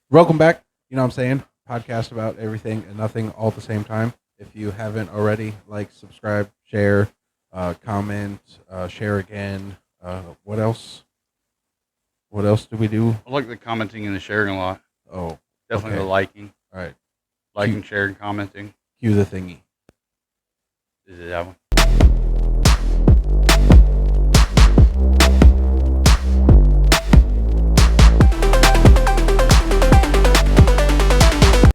Welcome back. You know what I'm saying? Podcast about everything and nothing all at the same time. If you haven't already, like, subscribe, share, comment, share again. What else? What else do we do? I like the commenting and the sharing a lot. Oh, Definitely okay. the liking. All right. Liking, sharing, commenting. Cue the thingy. Is it that one?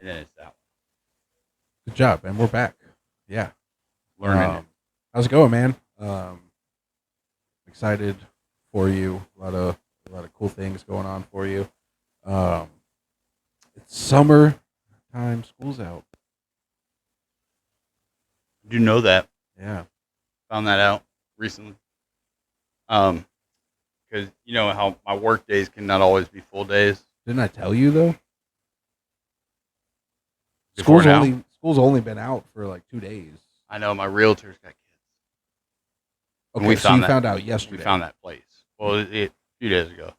And then it's that one. Good job, and we're back. Yeah. Learning it. How's it going, man? Excited for you. A lot of cool things going on for you. Um, it's summer time. School's out. I do know that. Yeah. Found that out recently. Because you know how my work days cannot always be full days. Didn't I tell you though? Before School's only been out for like 2 days. I know my realtor's got kids. Okay, We so found you that- found out yesterday. We found that place. Well, a few days ago.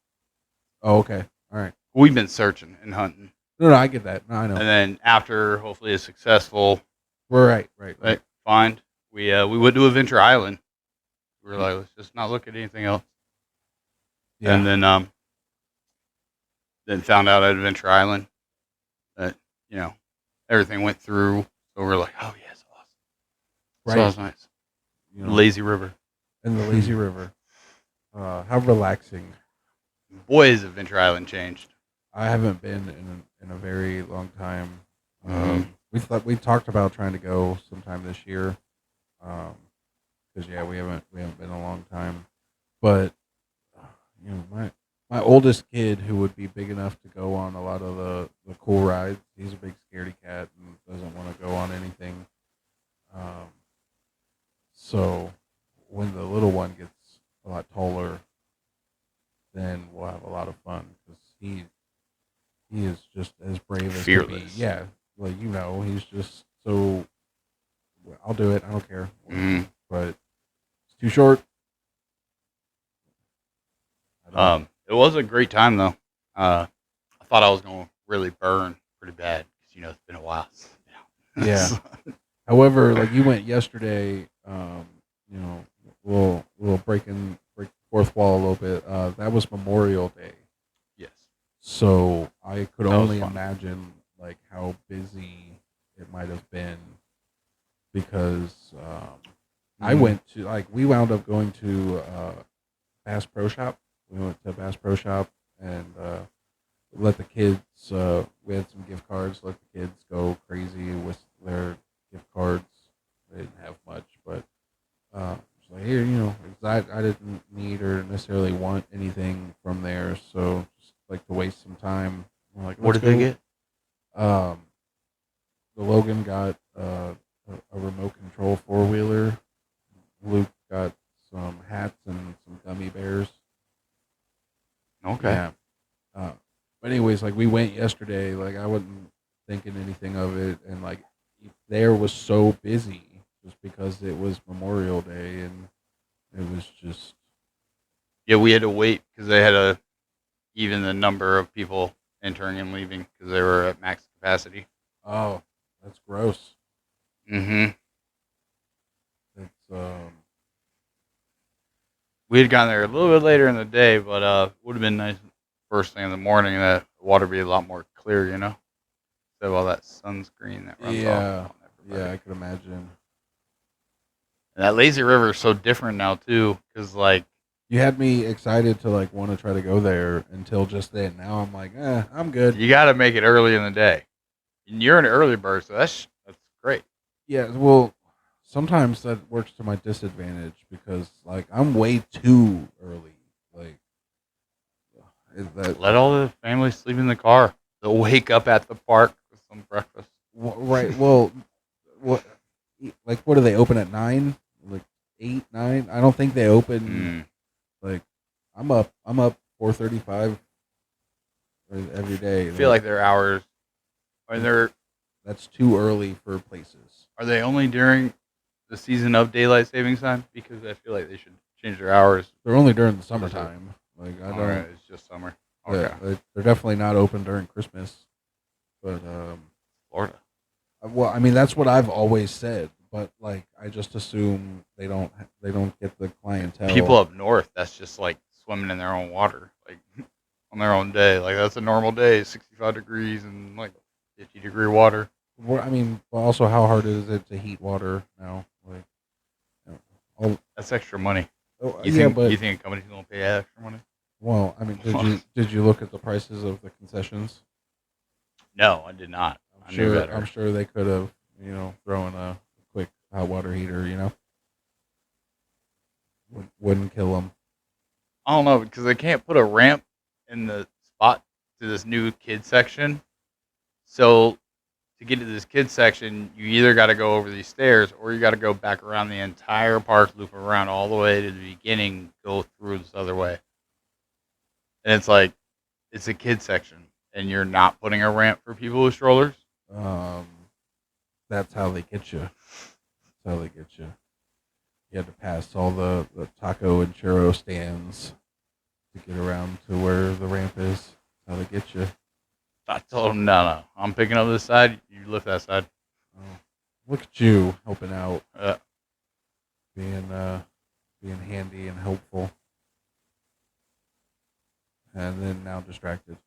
Oh, okay. All right. We've been searching and hunting, No, I get that. No, I know. and then after hopefully a successful We're right. find, we went to Adventure Island. We were like, let's just not look at anything else. Yeah. And then found out at Adventure Island that everything went through. So we're like, oh yeah, it's awesome. Right. So that was nice. You know, Lazy River. and the lazy river. How relaxing. Boy, has Adventure Island changed. I haven't been in a very long time. Mhm. We talked about trying to go sometime this year. Because we haven't been a long time. But my oldest kid, who would be big enough to go on a lot of the cool rides, he's a big scaredy cat and doesn't want to go on anything. So when the little one gets a lot taller, then we'll have a lot of fun because he is just as brave as can be. Fearless. Yeah, like he's just so. I'll do it. I don't care. Mhm. But it's too short. It was a great time though. I thought I was going to really burn pretty bad because it's been a while. Yeah. However, like you went yesterday, we'll break the fourth wall a little bit. That was Memorial Day, Yes. so I could That was only fun. imagine like how busy it might have been because I went to we wound up going to Bass Pro Shop. We went to Bass Pro Shop and let the kids. We had some gift cards. Let the kids go crazy with their gift cards. They didn't have much, but so here, 'cause I didn't need or necessarily want anything from there, so just like to waste some time. I'm like, What let's did they go. get? The Logan got a remote control 4-wheeler. Luke got some hats and some gummy bears. Okay. Yeah. But anyways, like we went yesterday, like I wasn't thinking anything of it, and like there was so busy just because it was Memorial Day, and it was just Yeah, we had to wait because they had to even the number of people entering and leaving because they were at max capacity. oh, that's gross. Mm-hmm. It's We had gotten there a little bit later in the day, but would have been nice first thing in the morning that the water be a lot more clear, instead of all that sunscreen that runs off on everybody. yeah, I could imagine. And that lazy river is so different now too, because You had me excited to like want to try to go there until just then. Now I'm like, I'm good. you got to make it early in the day. And you're an early bird, so that's great. Yeah, well, sometimes that works to my disadvantage because like I'm way too early. Like, is that Let all the family sleep in the car. They'll wake up at the park with some breakfast. right? Well, what what do they open at 9? Like 8, 9? I don't think they open. Like I'm up 4:35 every day. I feel like their hours that's too early for places. are they only during the season of daylight savings time? Because I feel like they should change their hours. They're only during the summertime. Like I All don't. right, it's just summer. Okay. They're definitely not open during Christmas. But Florida. well, I mean that's what I've always said. But like, I just assume they don't get the clientele. People up north, that's just like swimming in their own water, like on their own day. Like that's a normal day, 65 degrees and like 50-degree water. Well, I mean, but also, how hard is it to heat water now? Like, you know, That's extra money. You yeah, think but you think companies don't pay extra money? well, I mean, did you look at the prices of the concessions? No, I did not. I knew Sure, better. I'm sure they could have, thrown a quick hot water heater. Wouldn't kill them. I don't know because they can't put a ramp in the spot to this new kid section. So to get to this kid section, you either got to go over these stairs or you got to go back around the entire park, loop around all the way to the beginning, go through this other way. And it's like it's a kid section, and you're not putting a ramp for people with strollers. Um, that's how they get you. That's how they get you. You had to pass all the taco and churro stands to get around to where the ramp is. That's how they get you. I told him, no, I'm picking up this side. You lift that side. Oh, look at you helping out, Uh, being handy and helpful, and then now distracted.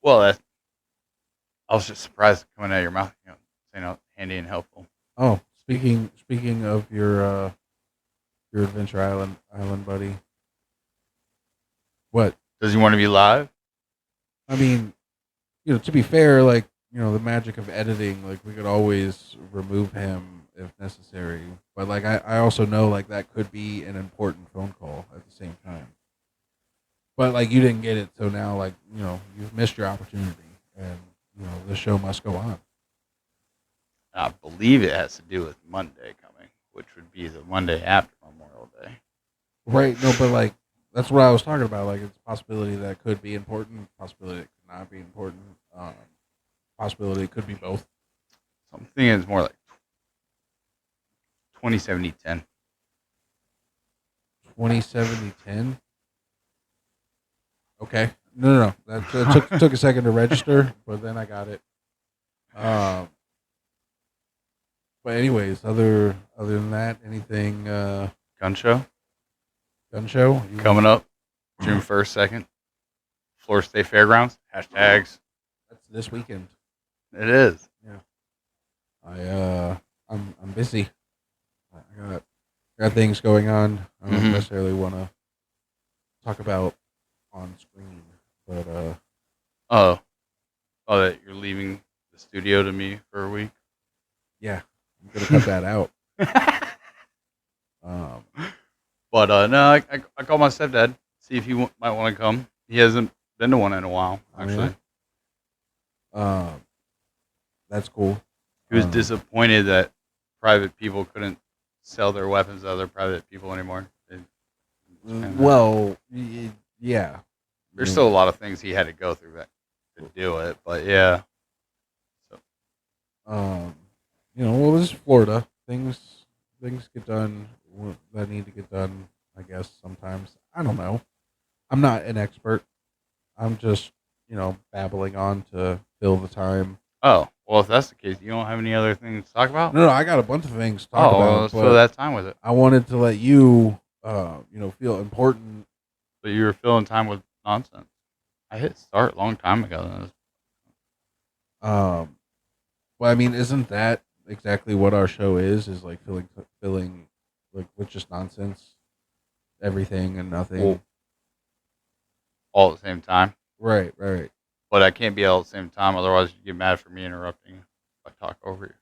well, I was just surprised coming out of your mouth, saying handy and helpful. Oh, speaking of your Adventure Island buddy. What? Does he want to be live? I mean, to be fair, like, the magic of editing, like, we could always remove him if necessary. But like, I also know, like, that could be an important phone call at the same time. But like, you didn't get it, so now, like, you've missed your opportunity, and the show must go on. I believe it has to do with Monday coming, which would be the Monday after Memorial Day. Right? No, but like, that's what I was talking about. Like, it's a possibility that it could be important, possibility it could not be important, possibility it could be both. So I'm thinking it's more like 2070-10. 2070-10. Okay. No. That took a second to register, but then I got it. But anyways, other than that, anything Gun show gun show coming up June 1st, 2nd. Florida State Fairgrounds. Hashtags. That's this weekend. It is. Yeah. I'm busy. I got things going on. I don't necessarily want to talk about on screen, but Oh, that you're leaving the studio to me for a week. yeah, I'm gonna cut that out. But no, I called my stepdad, see if he might want to come. He hasn't been to one in a while, actually. That's cool. He was disappointed that private people couldn't sell their weapons to other private people anymore. Well, yeah. There's still a lot of things he had to go through to do it, but yeah. So, Well, this is Florida. Things get done that need to get done, I guess, sometimes. I don't know. I'm not an expert. I'm just, babbling on to fill the time. oh, well, if that's the case, you don't have any other things to talk about? No, I got a bunch of things to talk about. Well, let's fill that time with it. I wanted to let you, feel important. But you were filling time with nonsense. I hit start a long time ago. Well, I mean, isn't that exactly what our show is? Is like filling, like, with just nonsense, everything and nothing. Well, all at the same time. Right. But I can't be all at the same time, otherwise you get mad for me interrupting if I talk over you.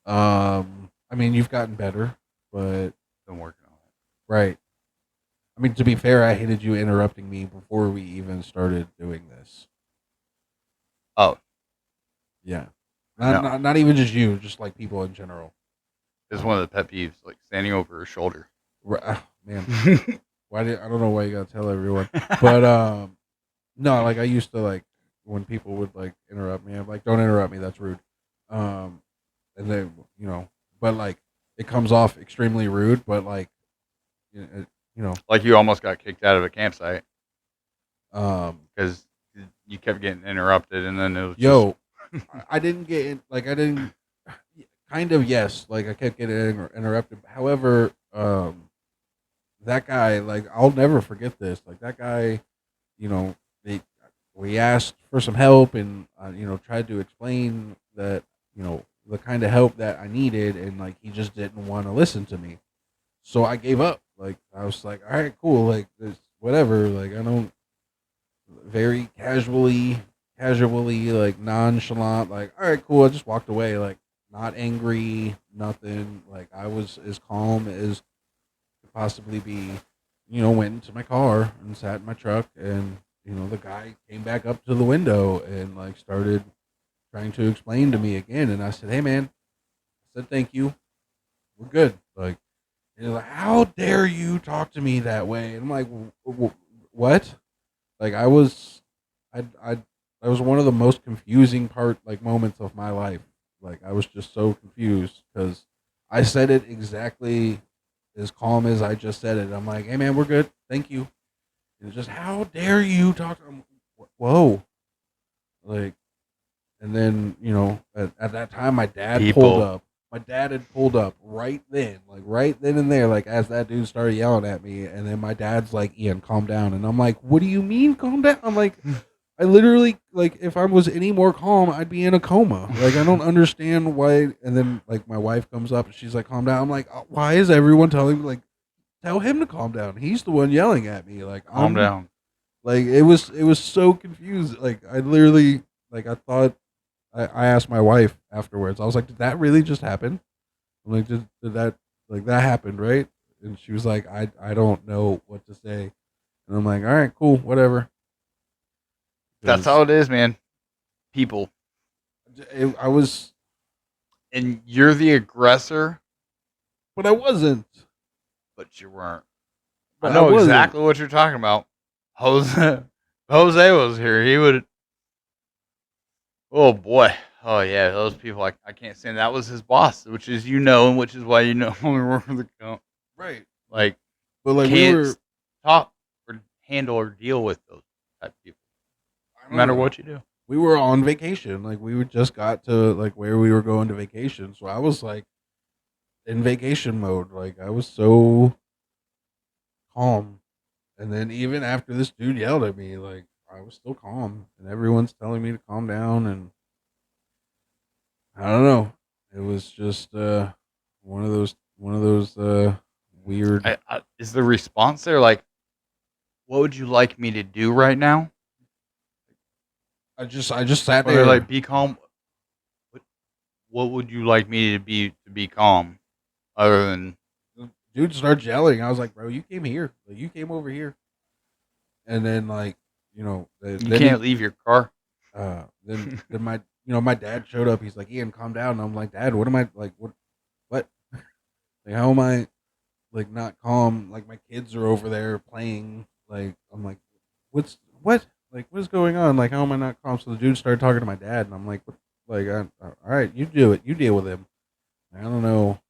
I mean, you've gotten better, but Been working on it. right. I mean, to be fair, I hated you interrupting me before we even started doing this. Oh, Yeah. No. Not even just you, just like people in general. it's one of the pet peeves, like standing over her shoulder. Man, I don't know why you gotta tell everyone, but no, like, I used to, like, when people would, like, interrupt me, I'm like, don't interrupt me, that's rude. And then, but like, it comes off extremely rude, but like, Like you almost got kicked out of a campsite. because you kept getting interrupted, and then it was just Yo, I didn't get in, like I didn't kind of yes, like I kept getting interrupted. However, that guy, like I'll never forget this. Like that guy, you know, they, we asked for some help and tried to explain that the kind of help that I needed, and like he just didn't want to listen to me. So I gave up. Like I was like, all right, cool, like this whatever. Like I don't very casually, like nonchalant, like all right, cool. I just walked away, like not angry, nothing. Like I was as calm as could possibly be. Went into my car and sat in my truck, and the guy came back up to the window and like started trying to explain to me again. And I said, "Hey, man," I said, "Thank you. We're good." Like, and he's like, "How dare you talk to me that way?" And I'm like, "What?" Like, I, that was one of the most confusing like moments of my life. Like, I was just so confused because I said it exactly as calm as I just said it. I'm like, "Hey, man, we're good. Thank you." And it's just, "How dare you talk?" Whoa, like, and then at that time, my dad pulled people. up. My dad had pulled up right then, like right then and there, like as that dude started yelling at me, and then my dad's like, "Ian, calm down," and I'm like, "What do you mean, calm down?" I'm like, I literally, like, if I was any more calm, I'd be in a coma. Like, I don't understand why. And then, like, my wife comes up and she's like, "Calm down." I'm like, Why is everyone telling me, like, tell him to calm down? He's the one yelling at me. Like, Calm down. like, it was so confused. Like, I literally, like, I thought, I asked my wife afterwards, I was like, "Did that really just happen?" I'm like, did that, like, that happened, right? And she was like, I don't know what to say. And I'm like, all right, cool, whatever. That's Because how it is, man. People, I was, and you're the aggressor, but I wasn't. but you weren't. I But I know wasn't. exactly what you're talking about. Jose, Jose was here. He would. Oh boy. Oh yeah, those people. I can't stand. That was his boss, which is and which is why when we work for the Right. like But you like we can't were, talk or handle or deal with those type of people, I no don't matter know. what you do. We were on vacation. Like we just got to like where we were going to vacation. So I was like in vacation mode. Like I was so calm. And then even after this dude yelled at me, like I was still calm. And everyone's telling me to calm down. And I don't know. It was just one of those weird. Is the response there like, what would you like me to do right now? I just sat Or they're there. like, be calm. What, what would you like me to be calm? Other than Dude started yelling. I was like, "Bro, you came here. Like you came over here." And then like you then he can't leave your car. then my dad showed up. He's like, "Ian, calm down." And I'm like, "Dad, what am I like? What? Like how am I like not calm? Like my kids are over there playing. Like I'm like, what? Like what is going on? Like how am I not calm?" So the dude started talking to my dad, and I'm like, what? Like all right, you do it. You deal with him. I don't know.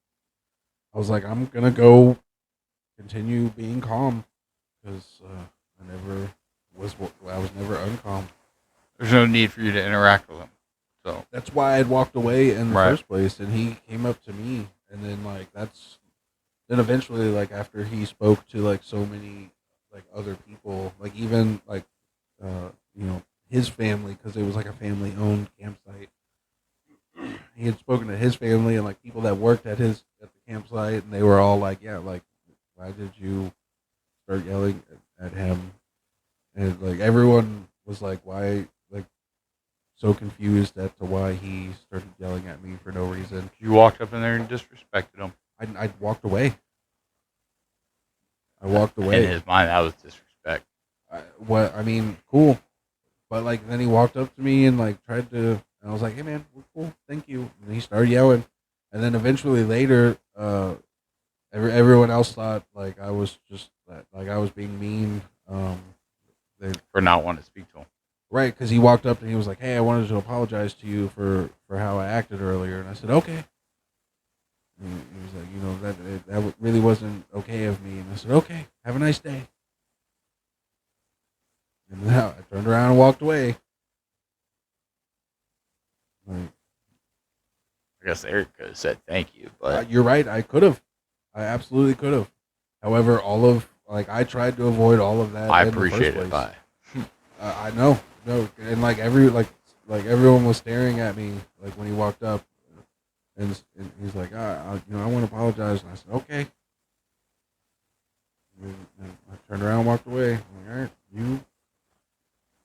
I was like, I'm gonna go continue being calm because I was never uncalm. There's no need for you to interact with them. So That's why I'd walked away in the right, first place, and he came up to me, and then like then eventually, like after he spoke to like so many like other people, like even like uh his family, because it was like a family owned campsite. He had spoken to his family and like people that worked at the campsite, and they were all like, "Yeah, like why did you start yelling at him?" And like everyone was like, "Why?" Like so confused as to why he started yelling at me for no reason. you walked up in there and disrespected them. I walked away. I walked In away. his mind, that was disrespect. What I mean, cool. But like then he walked up to me and like tried to, and I was like, "Hey man, we're cool, thank you." And he started yelling, and then eventually later, everyone else thought like I was just like I was being mean. They For not wanting to speak to him. right because he walked up and he was like, "Hey, I wanted to apologize to you for how I acted earlier," and I said, "Okay." And he was like, that really wasn't okay of me, and I said, "Okay, have a nice day." And then I turned around and walked away. Like, I guess Eric could have said thank you, but you're right. I could have. I absolutely could have. However, I tried to avoid all of that. I in appreciate the it. first Bye. place. I know, no, and like everyone was staring at me like when he walked up, and he's like, I want to apologize, and I said, okay. And I turned around and walked away. I'm like, all right,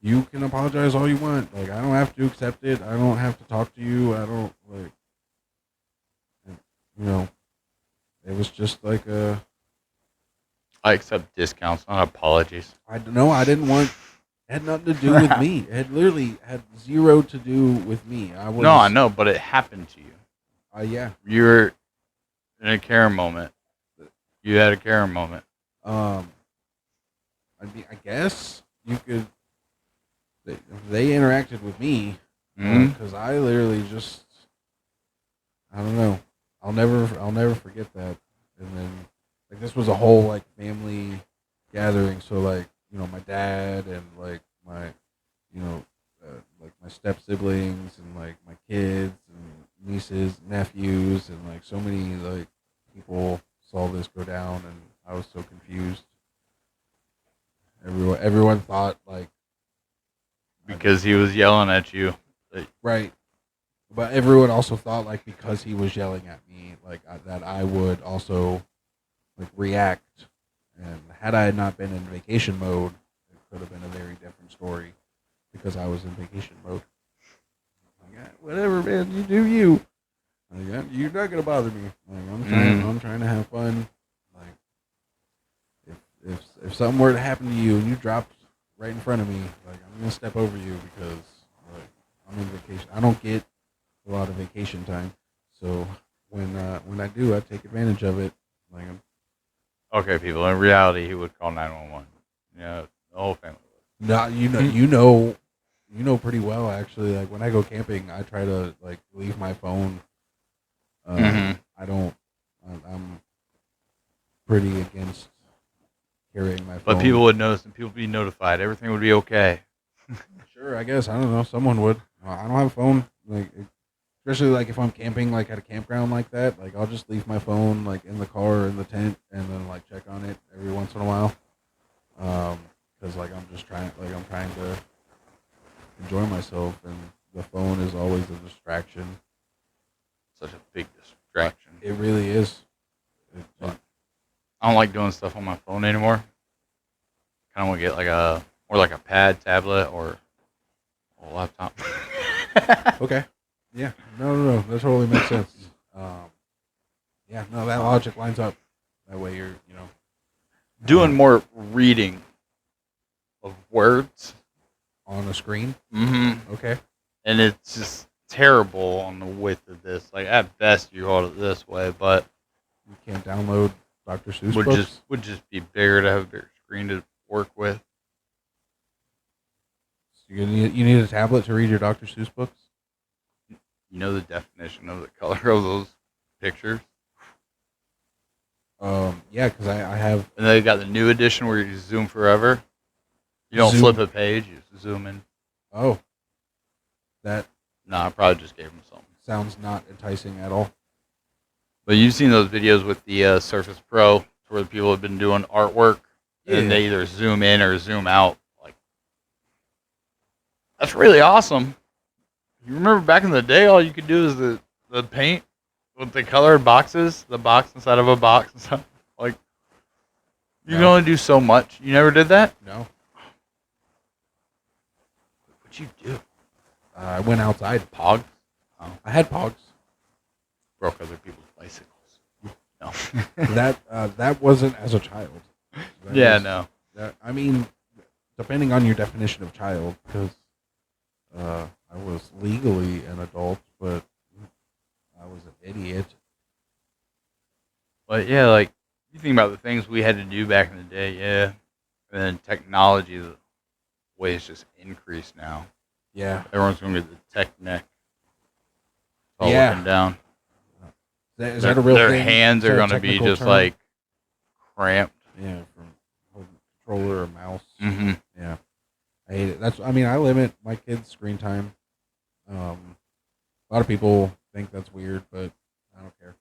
you can apologize all you want. Like, I don't have to accept it. I don't have to talk to you. I don't like, you know. It was just like I accept discounts, not apologies. I don't know. I didn't want. It had nothing to do with me. It had literally had zero to do with me. No, I know, but it happened to you. Yeah. You were in a Karen moment. You had a Karen moment. I mean, I guess you could. They interacted with me because I literally just. I don't know. I'll never forget that. And then, like, this was a whole like family gathering. So like, my dad and like my, like my step siblings and like my kids and nieces, nephews, and like so many like people saw this go down, and I was so confused. Everyone thought like Because he was yelling at you. right, but everyone also thought like because he was yelling at me, like that I would also like react. And had I not been in vacation mode, it could have been a very different story because I was in vacation mode. Like, whatever, man, you do you. Like, you're not gonna bother me. Like, I'm trying to have fun. Like, if something were to happen to you and you dropped right in front of me, like I'm gonna step over you because like I'm in vacation. I don't get a lot of vacation time, so when I do, I take advantage of it. Like Okay, people. In reality, he would call 911. Yeah, the whole family would. no, you know pretty well actually. Like when I go camping, I try to like leave my phone. I don't. I'm pretty against carrying my phone. But people would notice and people would be notified. Everything would be okay. Sure, I guess I don't know. Someone would. I don't have a phone. Like especially like if I'm camping like at a campground like that. Like I'll just leave my phone like in the car or in the tent, and then like check on it every once in a while. Because like I'm trying to enjoy myself, and the phone is always a distraction. Such a big distraction. It really is. I don't like doing stuff on my phone anymore. Kind of want to get like a pad, tablet, or a laptop. Okay. Yeah. No. That totally makes sense. Yeah. No, that logic lines up. That way you're, Doing more reading of words. on a screen. Mm-hmm. Okay. And it's just terrible on the width of this. Like at best, you hold it this way, but You can't download Dr. Seuss books. would just be bigger to have a bigger screen to work with. You need a tablet to read your Dr. Seuss books. You know the definition of the color of those pictures. Yeah, because I have. And they got the new edition where you zoom forever. You don't Zoom. flip a page, you just zoom in. Oh, that No, I probably just gave them something. sounds not enticing at all. But you've seen those videos with the Surface Pro where the people have been doing artwork and they either zoom in or zoom out. Like, that's really awesome. You remember back in the day, all you could do is the paint with the colored boxes, the box inside of a box and stuff. Like, you can only do so much. You never did that? No. What'd you do? I went outside. Pog? I had Pogs. Broke other people's bicycles. No. That wasn't as a child. No. I mean, depending on your definition of child, because I was legally an adult, but I was an idiot. But yeah, like, you think about the things we had to do back in the day, yeah. And then technology, the way it's just increased now. Yeah. Everyone's going to get the tech neck. All Yeah. looking down. Is that a real Their thing? hands Is are that a going to be technical just term? like cramped. Yeah, from holding a controller or mouse. Mm-hmm. Yeah. I hate it. That's I mean I limit my kids' screen time. A lot of people think that's weird, but I don't care.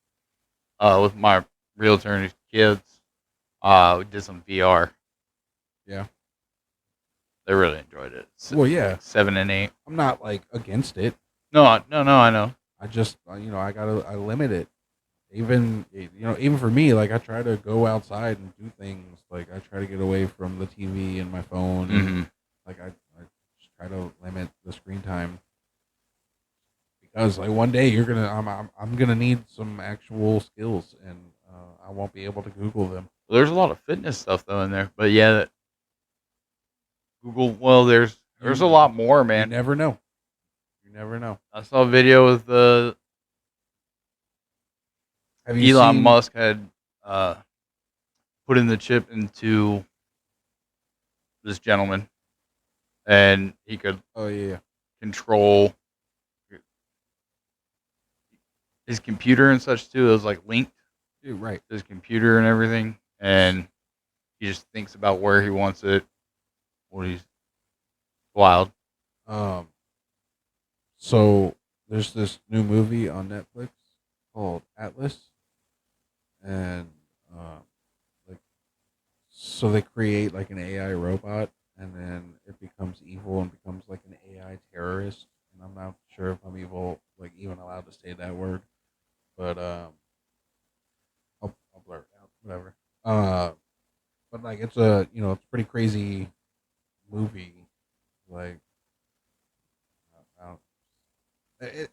With my realtor and his kids, we did some VR. Yeah. They really enjoyed it. Well, yeah. Like 7 and 8. I'm not like against it. No, no, I know. I just I limit it. Even for me, like I try to go outside and do things. Like I try to get away from the TV and my phone. Mm-hmm. Like I just try to limit the screen time because like one day I'm gonna need some actual skills and I won't be able to Google them. There's a lot of fitness stuff though in there, but yeah, Google. Well, there's a lot more, You man. never know. You never know. I saw a video with Have you Elon seen? Musk had put in the chip into this gentleman, and he could Oh yeah. control his computer and such too. It was like linked Dude, right. to his computer and everything, and he just thinks about where he wants it. What he's wild. Um. So there's this new movie on Netflix called Atlas, and like so they create like an AI robot, and then it becomes evil and becomes like an AI terrorist. And I'm not sure if I'm evil, like even allowed to say that word, but I'll blur it out, whatever. Uh, but like it's it's a pretty crazy movie. Like I don't,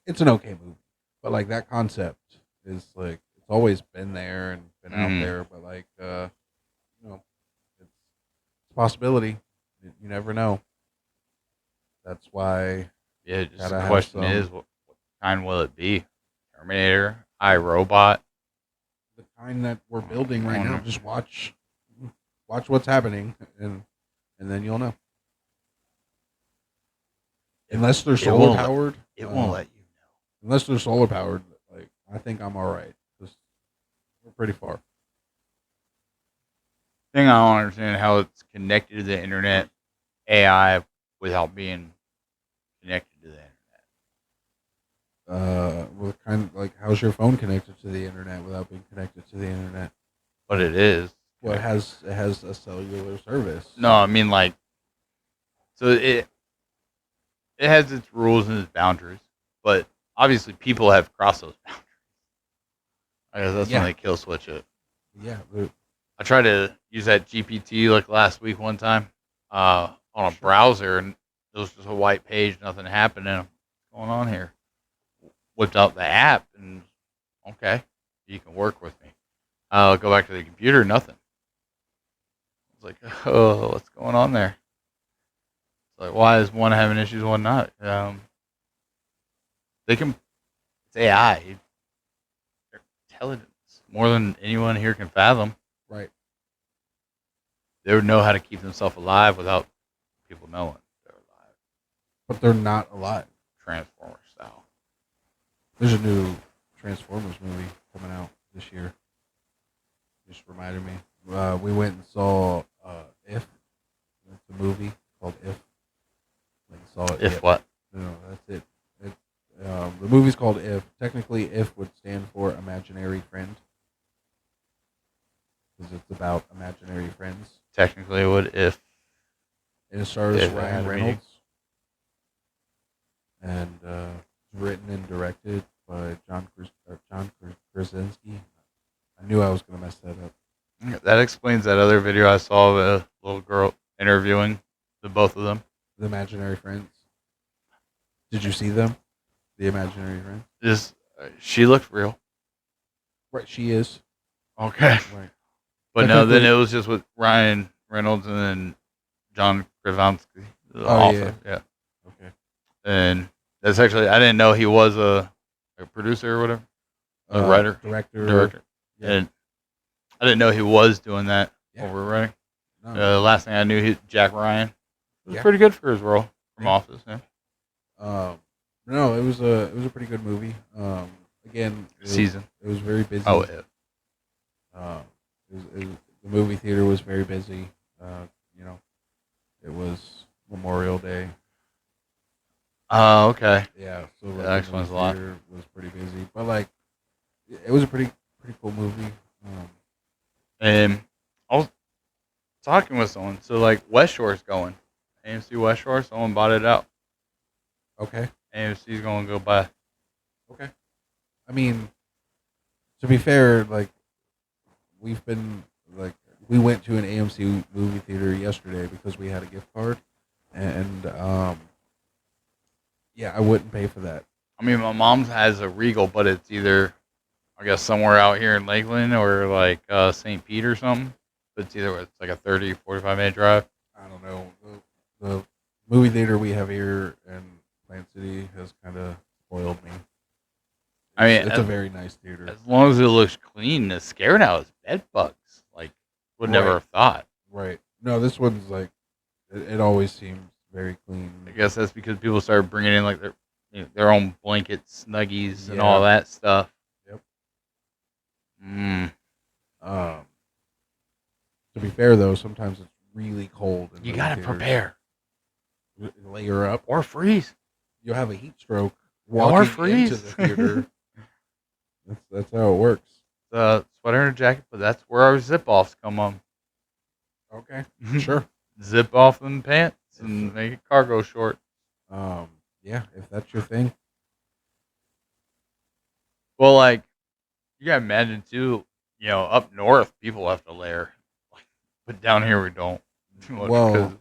it's an okay movie, but like that concept is like it's always been there and been out Mm. there, but like you know it's a possibility. You never know. That's why Yeah, just gotta the have question is, some what kind will it be? Terminator, iRobot. the kind that we're building right now. Wonder. Just watch what's happening, and then you'll know. Unless they're It solar won't. powered, It won't let you know. unless they're solar powered, like I think I'm all right. Just we're pretty far. Thing I don't understand how it's connected to the internet, AI, without being connected to the internet. With kind of like how's your phone connected to the internet without being connected to the internet? But it is. Well, it has a cellular service. No, I mean like, so it has its rules and its boundaries, but obviously people have crossed those boundaries. I guess that's when Yeah, they kill switch it. yeah, I tried to use that GPT like last week one time on a sure. browser, and it was just a white page, nothing happened. And what's going on here? Whipped out the app, and okay, you can work with me. I'll go back to the computer, nothing. It's like, oh, what's going on there? It's like, why is one having issues, one not? They can, it's AI, they're intelligence more than anyone here can fathom. Right. They would know how to keep themselves alive without people knowing they're alive. But they're not alive. Transformer style. There's a new Transformers movie coming out this year. Just reminded me. We went and saw If. It's a movie called If. Like saw it. If yet. what? No, that's it. The movie's called If. Technically, If would stand for imaginary friend because it's about imaginary friends. Technically, it would if And it stars If it Ryan had a rating. Reynolds, and it's written and directed by John Krasinski. I knew I was gonna mess that up. that explains that other video I saw of a little girl interviewing the both of them. The imaginary friends. Did you see them? The imaginary friends. Just she looked real. Right, she is. Okay. Right. But no, then Technically- it was just with Ryan Reynolds and then John Krasinski, the Oh, author. Yeah. Okay. And that's actually I didn't know he was a producer or whatever, a writer, director, Yeah. and I didn't know he was doing that Yeah. over writing. No. The last thing I knew, Jack Ryan was Yeah. pretty good for his role from Yeah. Office. Yeah. No, it was a pretty good movie. Again, Season. It was very busy. Oh, yeah. The movie theater was very busy. You know, it was Memorial Day. Oh, okay. Yeah, so That like the explains movie a lot. theater was pretty busy, but like it was a pretty cool movie. And I was talking with someone. So like West Shore's going. AMC West Shore. Someone bought it out. Okay, AMC's going to go buy. okay. I mean, to be fair, like we've been like we went to an AMC movie theater yesterday because we had a gift card, and yeah, I wouldn't pay for that. I mean, my mom's has a Regal, but it's either I guess somewhere out here in Lakeland or like St. Pete or something. But it's like a 30, 45-minute drive. I don't know. The movie theater we have here in Plant City has kind of spoiled me. I mean, It's a very nice theater. as long as it looks clean, the scare now is bed bugs. Like, would never Right. have thought. Right. No, this one's like it always seems very clean. I guess that's because people started bringing in like their own blankets, snuggies, and Yeah. all that stuff. Yep. Mm. Um, to be fair though, sometimes it's really cold. In You movie gotta theaters. prepare Layer up. or freeze. You'll have a heat stroke Or walking freeze. into the theater. That's how it works. The sweater and a jacket, but that's where our zip offs come on. Okay. Sure. Zip off them pants and make it cargo short. Yeah, if that's your thing. Well, like you gotta imagine too. Up north people have to layer, but down here we don't. Too much Well, 'cause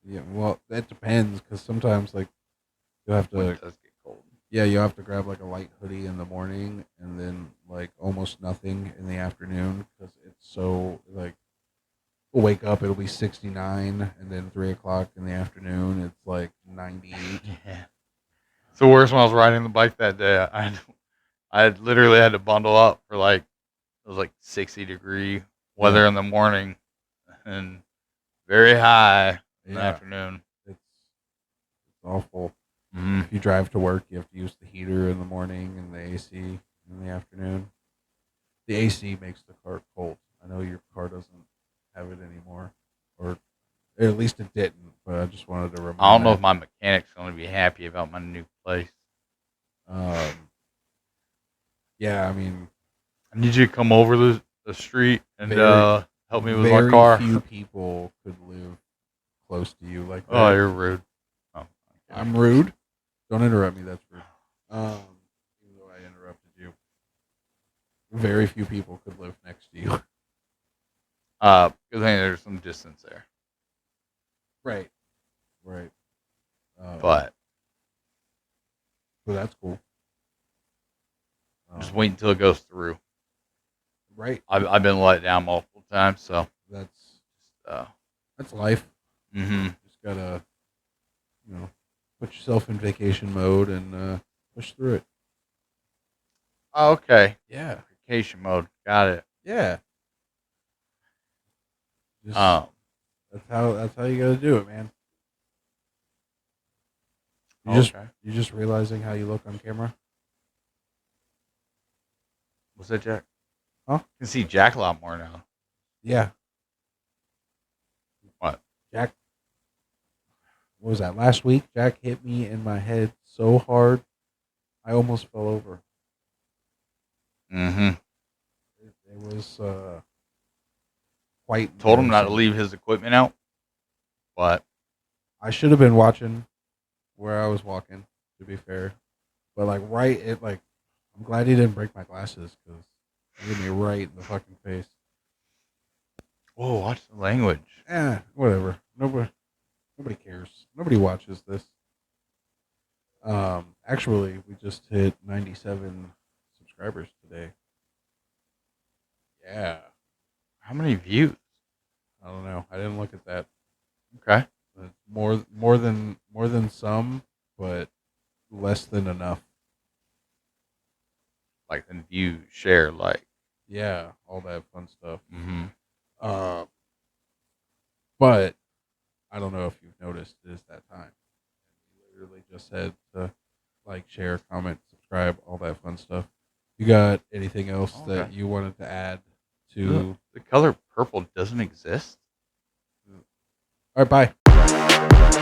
yeah, well, that depends because sometimes like you have when to it does get cold. yeah, you have to grab like a light hoodie in the morning and then like almost nothing in the afternoon because it's so like we'll wake up, it'll be 69, and then 3 o'clock in the afternoon it's like 98. Yeah. It's the worst when I was riding the bike that day. I literally had to bundle up for like it was like 60-degree weather Yeah. in the morning and very high in the Yeah, afternoon. it's awful. Mm-hmm. If you drive to work, you have to use the heater in the morning and the AC in the afternoon. The AC makes the car cold. I know your car doesn't have it anymore, or at least it didn't. But I just wanted to remind. I don't know that. if my mechanic's going to be happy about my new place. Yeah, I mean, I need you to come over the street and Very- help me with very my car. few people could live close to you like that. Oh, you're rude. Oh, I'm rude. Don't interrupt me. That's rude. Even though I interrupted you, very few people could live next to you. good thing there's some distance there. Right. Right. But so that's cool. just wait until it goes through. Right. I've been let down multiple times, so That's life. mm-hmm. Just gotta, put yourself in vacation mode and push through it. Oh, okay. Yeah. Vacation mode. Got it. Yeah. Just, Um, that's how you gotta do it, man. okay. You're just realizing how you look on camera. What's that, Jack? Huh? You can see Jack a lot more now. Yeah. What? Jack. What was that? Last week, Jack hit me in my head so hard, I almost fell over. Mm-hmm. It was quite. Told him not to embarrassing. leave his equipment out. But I should have been watching where I was walking. To be fair, but I'm glad he didn't break my glasses because he hit me right in the fucking face. whoa, watch the language. Whatever. Nobody cares. Nobody watches this. Actually, we just hit 97 subscribers today. Yeah. How many views? I don't know. I didn't look at that. Okay. More than some, but less than enough. Like then view, share, like. Yeah, all that fun stuff. Mm-hmm. But I don't know if you've noticed it is that time. We literally just said to like, share, comment, subscribe, all that fun stuff. You got anything else that Okay. you wanted to add to? The color purple doesn't exist. All right, bye.